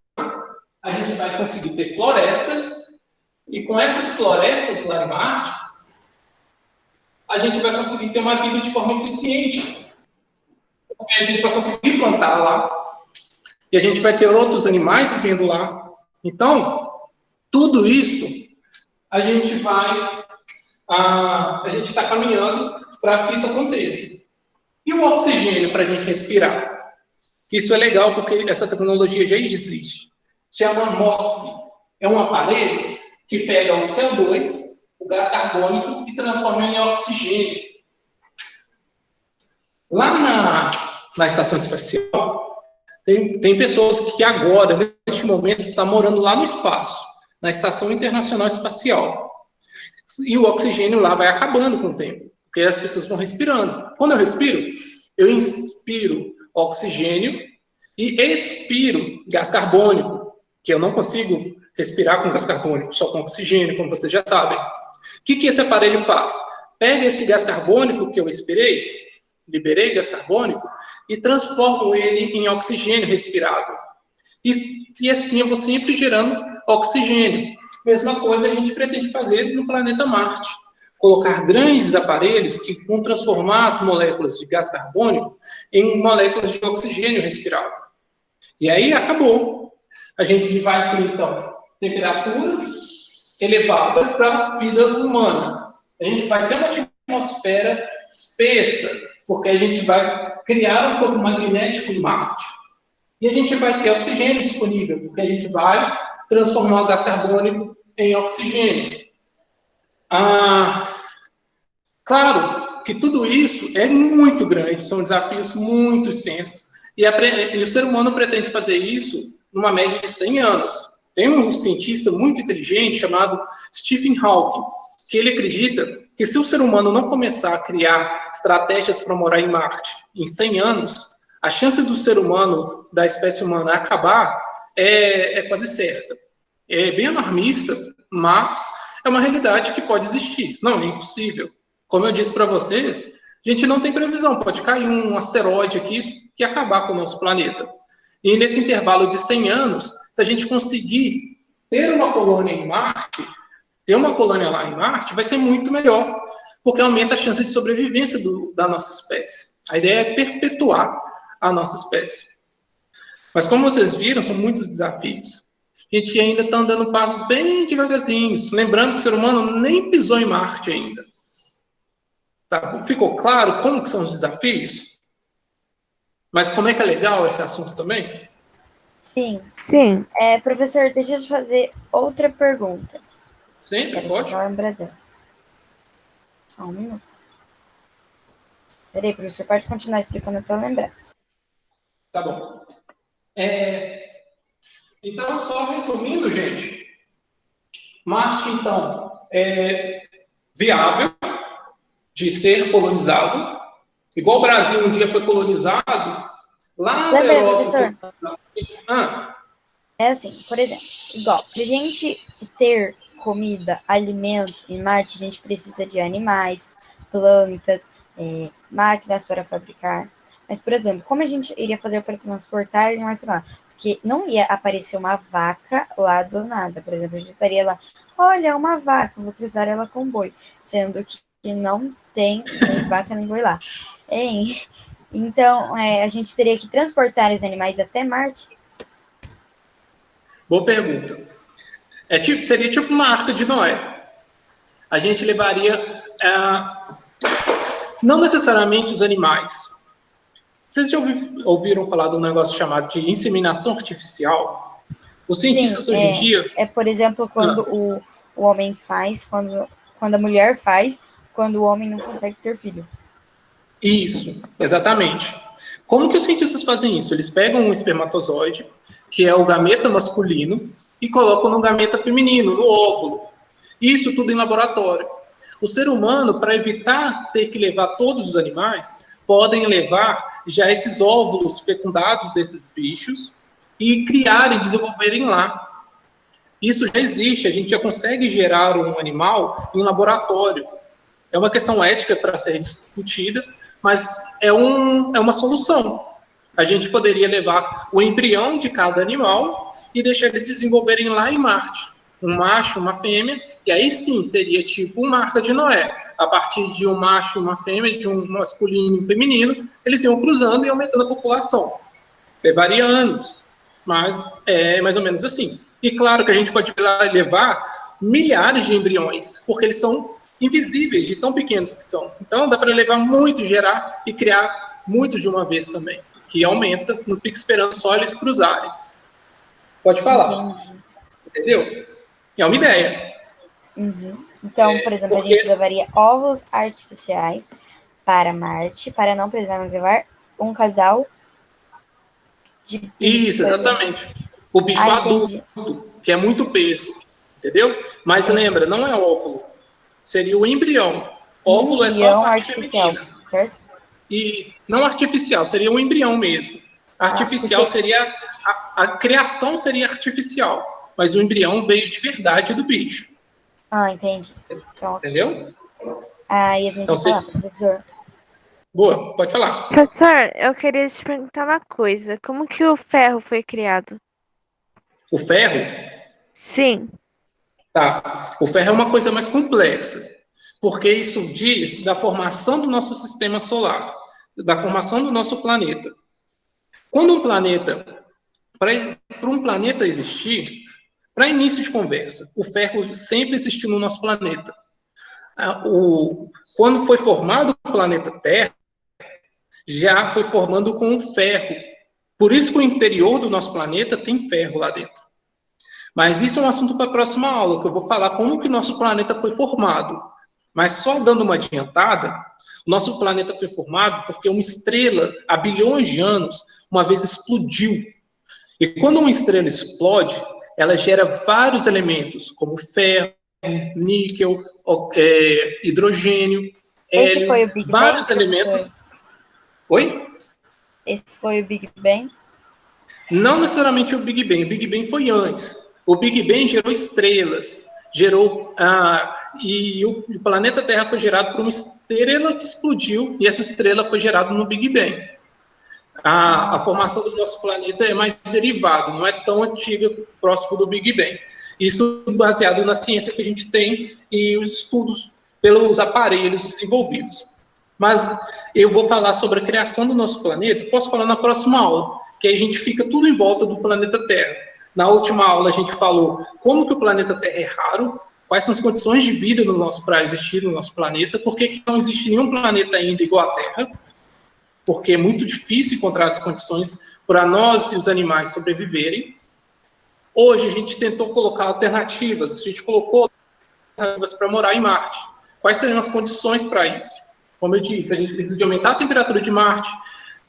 a gente vai conseguir ter florestas, e com essas florestas lá em Marte, a gente vai conseguir ter uma vida de forma eficiente. Porque a gente vai conseguir plantar lá, e a gente vai ter outros animais vivendo lá. Então, tudo isso, a gente está caminhando para que isso aconteça. E o oxigênio para a gente respirar? Isso é legal porque essa tecnologia já existe. Chama MOXIE. É um aparelho que pega o CO2, o gás carbônico, e transforma em oxigênio. Lá na estação espacial, tem pessoas que agora, neste momento, estão morando lá no espaço, na Estação Internacional Espacial. E o oxigênio lá vai acabando com o tempo, porque as pessoas vão respirando. Quando eu respiro, eu inspiro oxigênio e expiro gás carbônico, que eu não consigo respirar com gás carbônico, só com oxigênio, como vocês já sabem. O que esse aparelho faz? Pega esse gás carbônico que eu expirei, liberei gás carbônico, e transformo ele em oxigênio respirado. E assim eu vou sempre gerando oxigênio. Mesma coisa a gente pretende fazer no planeta Marte. Colocar grandes aparelhos que vão transformar as moléculas de gás carbônico em moléculas de oxigênio respirado. E aí acabou. A gente vai ter, então, temperatura elevada para a vida humana. A gente vai ter uma atmosfera espessa, porque a gente vai criar um campo magnético em Marte. E a gente vai ter oxigênio disponível, porque a gente vai transformar o gás carbônico em oxigênio. Claro que tudo isso é muito grande, são desafios muito extensos, e o ser humano pretende fazer isso numa média de 100 anos. Tem um cientista muito inteligente chamado Stephen Hawking, que ele acredita que se o ser humano não começar a criar estratégias para morar em Marte em 100 anos, a chance do ser humano, da espécie humana, acabar é quase certa. É bem alarmista, mas é uma realidade que pode existir. Não, é impossível. Como eu disse para vocês, a gente não tem previsão. Pode cair um asteroide aqui e acabar com o nosso planeta. E nesse intervalo de 100 anos, se a gente conseguir ter uma colônia em Marte, ter uma colônia lá em Marte, vai ser muito melhor, porque aumenta a chance de sobrevivência da nossa espécie. A ideia é perpetuar a nossa espécie. Mas como vocês viram, são muitos desafios. A gente ainda está andando passos bem devagarzinhos. Lembrando que o ser humano nem pisou em Marte ainda. Tá? Ficou claro como que são os desafios? Mas como é que é legal esse assunto também? Sim. Sim. Professor, deixa eu te fazer outra pergunta. Sempre, pode? Só lembrar dela. Só um minuto. Peraí, professor, pode continuar explicando até eu lembrar. Tá bom. Então, só resumindo, gente, Marte, então, é viável de ser colonizado, igual o Brasil um dia foi colonizado, lá na Europa... Professor. É assim, por exemplo, igual, pra gente ter comida, alimento em Marte, a gente precisa de animais, plantas, máquinas para fabricar. Mas, por exemplo, como a gente iria fazer para transportar animais lá? Porque não ia aparecer uma vaca lá do nada. Por exemplo, a gente estaria lá, olha, uma vaca, vou cruzar ela com boi. Sendo que não tem nem vaca nem boi lá. Então, a gente teria que transportar os animais até Marte? Boa pergunta. Seria tipo uma arca de Noé. A gente levaria, não necessariamente os animais. Vocês já ouviram falar de um negócio chamado de inseminação artificial? Os cientistas hoje em dia... por exemplo, quando o homem faz, quando a mulher faz, quando o homem não consegue ter filho. Isso, exatamente. Como que os cientistas fazem isso? Eles pegam um espermatozoide, que é o gameta masculino, e colocam no gameta feminino, no óvulo. Isso tudo em laboratório. O ser humano, para evitar ter que levar todos os animais, podem levar já esses óvulos fecundados desses bichos e criarem, desenvolverem lá. Isso já existe, a gente já consegue gerar um animal em laboratório. É uma questão ética para ser discutida, mas é uma solução. A gente poderia levar o embrião de cada animal e deixar eles desenvolverem lá em Marte. Um macho, uma fêmea, e aí sim seria tipo uma Arca de Noé. A partir de um macho e uma fêmea, de um masculino e um feminino, eles iam cruzando e aumentando a população. Levaria anos, mas é mais ou menos assim. E claro que a gente pode levar milhares de embriões, porque eles são invisíveis, de tão pequenos que são. Então dá para levar muito, gerar e criar muitos de uma vez também, que aumenta, não fica esperando só eles cruzarem. Pode falar. Entendi. Entendeu? É uma ideia. Uhum. Então, por exemplo, a gente levaria óvulos artificiais para Marte, para não precisarmos levar um casal de bicho. Isso, exatamente. O bicho adulto, que é muito peso, entendeu? Mas lembra, não é óvulo. Seria o embrião. Óvulo é só a parte artificial, feminina. Certo? E não artificial, seria um embrião mesmo. Artificial seria... A criação seria artificial, mas o embrião veio de verdade do bicho. Entendi. Então, entendeu? Yasmin, então, falar, professor. Boa, pode falar. Professor, eu queria te perguntar uma coisa. Como que o ferro foi criado? O ferro? Sim. Tá. O ferro é uma coisa mais complexa, porque isso diz da formação do nosso sistema solar, da formação do nosso planeta. Quando um planeta... Para um planeta existir, para início de conversa, o ferro sempre existiu no nosso planeta. Quando foi formado o planeta Terra, já foi formando com o ferro. Por isso que o interior do nosso planeta tem ferro lá dentro. Mas isso é um assunto para a próxima aula, que eu vou falar como que nosso planeta foi formado. Mas só dando uma adiantada, o nosso planeta foi formado porque uma estrela, há bilhões de anos, uma vez explodiu. E quando uma estrela explode, ela gera vários elementos, como ferro, níquel, hidrogênio, Esse foi o Big vários Bang, elementos. professor? Oi? Esse foi o Big Bang? Não necessariamente o Big Bang. O Big Bang foi antes. O Big Bang gerou estrelas, e o planeta Terra foi gerado por uma estrela que explodiu, e essa estrela foi gerada no Big Bang. A formação do nosso planeta é mais derivada, não é tão antiga, próximo do Big Bang. Isso baseado na ciência que a gente tem e os estudos pelos aparelhos desenvolvidos. Mas eu vou falar sobre a criação do nosso planeta, posso falar na próxima aula, que aí a gente fica tudo em volta do planeta Terra. Na última aula a gente falou como que o planeta Terra é raro, quais são as condições de vida para existir no nosso planeta, por que não existe nenhum planeta ainda igual à Terra, porque é muito difícil encontrar as condições para nós e os animais sobreviverem. Hoje a gente tentou colocar alternativas, a gente colocou alternativas para morar em Marte. Quais seriam as condições para isso? Como eu disse, a gente precisa de aumentar a temperatura de Marte,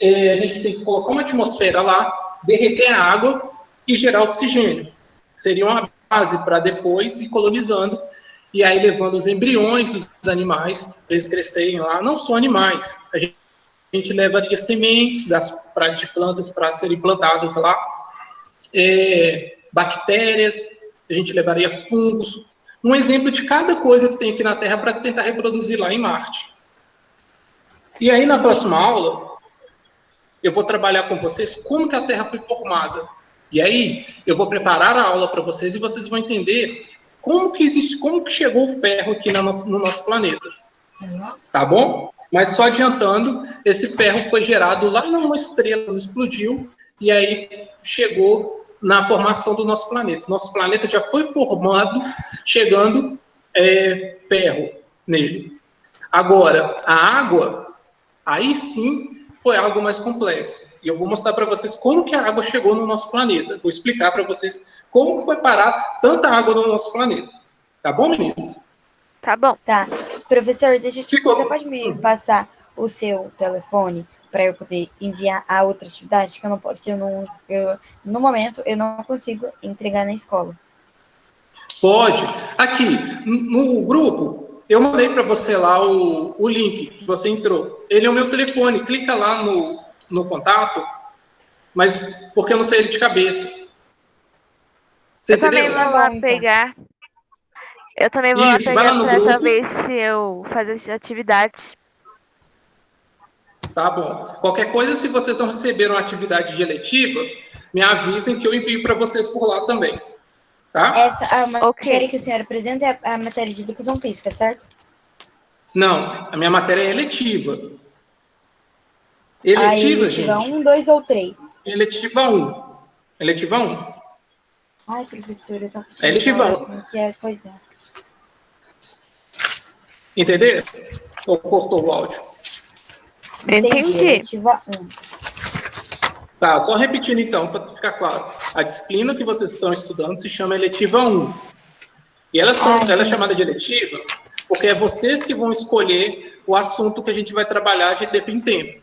a gente tem que colocar uma atmosfera lá, derreter a água e gerar oxigênio. Seria uma base para depois ir colonizando, e aí levando os embriões dos animais para eles crescerem lá, não só animais, a gente levaria sementes de plantas para serem plantadas lá, bactérias, a gente levaria fungos, um exemplo de cada coisa que tem aqui na Terra para tentar reproduzir lá em Marte. E aí, na próxima aula, eu vou trabalhar com vocês como que a Terra foi formada. E aí, eu vou preparar a aula para vocês e vocês vão entender como que chegou o ferro aqui no nosso planeta. Tá bom? Mas só adiantando, esse ferro foi gerado lá numa estrela, explodiu, e aí chegou na formação do nosso planeta. Nosso planeta já foi formado, chegando ferro nele. Agora, a água, aí sim, foi algo mais complexo. E eu vou mostrar para vocês como que a água chegou no nosso planeta. Vou explicar para vocês como foi parar tanta água no nosso planeta. Tá bom, meninos? Tá bom. Tá. Professor, deixa eu te... Ficou. Você pode me passar o seu telefone para eu poder enviar a outra atividade que eu não posso, no momento eu não consigo entregar na escola. Pode. Aqui, no grupo, eu mandei para você lá o link que você entrou. Ele é o meu telefone. Clica lá no contato, mas porque eu não sei ele de cabeça. Você Eu também entendeu? vou lá Então. pegar. Eu também vou Isso, lá vai lá pegar no pra grupo. saber se eu fazer essa atividade. Tá bom. Qualquer coisa, se vocês não receberam a atividade de eletiva, me avisem que eu envio para vocês por lá também. Tá? A matéria Ok. que o senhor apresenta é a matéria de educação física, certo? Não, a minha matéria é eletiva. A Eletiva, eletiva gente? 1, 2 ou 3? Eletiva 1. Eletiva 1. Ai, professor, eu tô com É eletiva 1. não quero, pois é. Entendeu? Ou cortou o áudio? Entendi. Eletiva 1. Tá, só repetindo então, para ficar claro. A disciplina que vocês estão estudando se chama eletiva 1. E ela é chamada de eletiva porque é vocês que vão escolher o assunto que a gente vai trabalhar de tempo em tempo.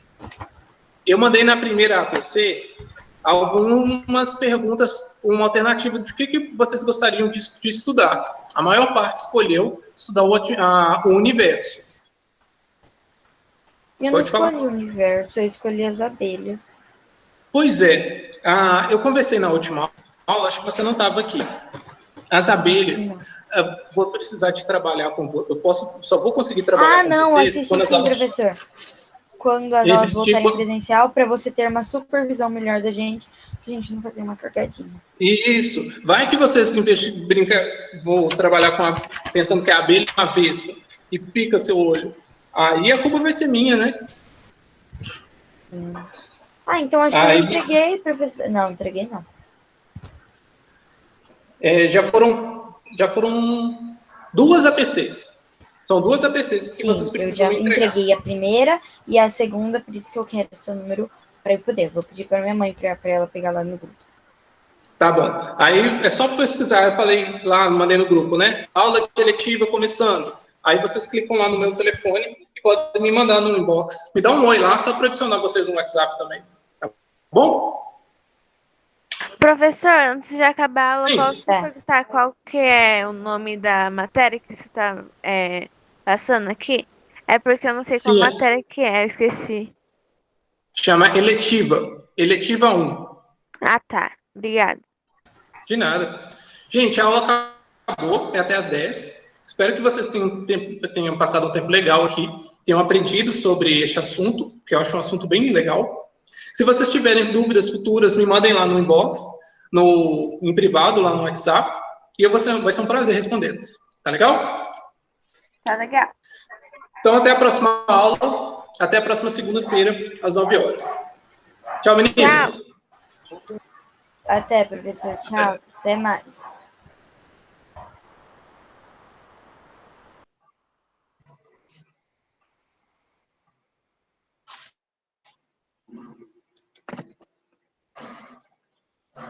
Eu mandei na primeira APC algumas perguntas, uma alternativa de que vocês gostariam de estudar. A maior parte escolheu estudar o universo. Eu não escolhi o universo, eu escolhi as abelhas. Pois é. Eu conversei na última aula, acho que você não estava aqui. As abelhas, vou precisar de trabalhar com você. Só vou conseguir trabalhar com vocês quando as aulas... professor. Quando as aulas voltarem presencial, para você ter uma supervisão melhor da gente, pra gente não fazer uma cargadinha. Isso. Vai que vocês vou trabalhar pensando que a abelha é uma vespa e pica seu olho. Aí a culpa vai ser minha, né? Sim. Então acho que eu entreguei, professor. Não, entreguei não. Já foram 2 APCs. São 2 APCs que vocês precisam entregar. Eu já entreguei a primeira e a segunda, por isso que eu quero o seu número para eu poder. Vou pedir para minha mãe para ela pegar lá no grupo. Tá bom. Aí é só pesquisar, eu falei lá, mandei no grupo, né? Aula de eletiva começando. Aí vocês clicam lá no meu telefone e podem me mandar no inbox. Me dá um oi lá, só para adicionar vocês no WhatsApp também. Tá bom? Professor, antes de acabar a aula, Sim. posso perguntar qual que é o nome da matéria que você está passando aqui? É porque eu não sei qual matéria que é, eu esqueci. Chama eletiva. Eletiva 1. Ah, tá. Obrigada. De nada. Gente, a aula acabou, é até às 10. Espero que vocês tenham passado um tempo legal aqui, tenham aprendido sobre este assunto, que eu acho um assunto bem legal. Se vocês tiverem dúvidas futuras, me mandem lá no inbox, em privado, lá no WhatsApp, e vai ser um prazer respondê-los. Tá legal? Tá legal. Então, até a próxima aula, até a próxima segunda-feira, às 9 horas. Tchau, meninas. Tchau. Até, professor. Tchau. Até mais.